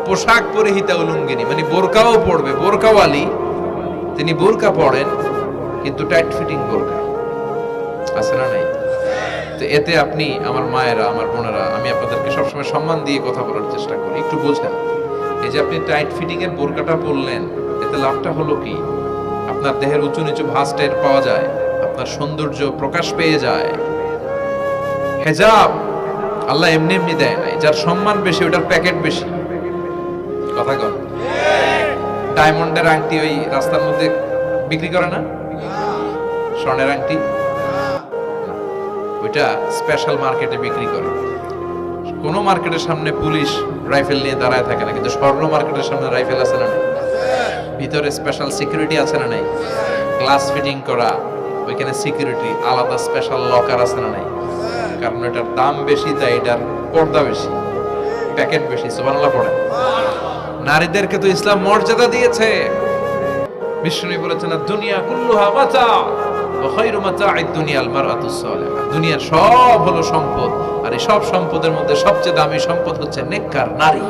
পোশাক পরিহিতা উলঙ্গিনী, মানে বোরকাও পড়বে, বোরকাওয়ালি, তিনি বোরকা পড়েন কিন্তু টাইট ফিটিং বোরকা, আছে না নাই? তো এতে আপনি, আমার মায়েরা, আমার বোনেরা, আমি আপনাদেরকে সবসময় সম্মান দিয়ে কথা বলার চেষ্টা করি, একটু বোঝেন। এই যে আপনি টাইট ফিটিং এর বোরকাটা পরলেন, এতে লাভটা হলো কি? আপনার দেহের উঁচু নিচু ভাঁজ টের পাওয়া যায়, আপনার সৌন্দর্য প্রকাশ পেয়ে যায়। হেজাব আল্লাহ এমনি এমনি দেয় নাই, যার সম্মান বেশি ওটার প্যাকেট বেশি। কথা কন। ডায়মন্ডের আংটি ওই রাস্তার মধ্যে বিক্রি করে না? স্বর্ণের আংটি ওইটা স্পেশাল মার্কেটে বিক্রি করে। কোন মার্কেটের সামনে পুলিশ রাইফেল নিয়ে দাঁড়ায় থাকে না, কিন্তু স্বর্ণ মার্কেটের সামনে রাইফেল আছে না নাই? ভিতরে স্পেশাল সিকিউরিটি আছে না নাই? গ্লাস ফিটিং করা, ওইখানে সিকিউরিটি আলাদা, স্পেশাল লকার আছে না নাই? কারণ এটার দাম বেশি, তাই এটার পর্দা বেশি, প্যাকেট বেশি। সুবহানাল্লাহ পড়ে। নারীদেরকে তো ইসলাম মর্যাদা দিয়েছে। বিষ্ণু বলেছেন, দুনিয়া কুল্লুহা মাতা ওয়া খায়রু মাতা'আদ দুনিয়াল মারআতুস সালিহা। দুনিয়ার সব হলো সম্পদ, আর এই সব সম্পদের মধ্যে সবচেয়ে দামি সম্পদ হচ্ছে নেককার নারী।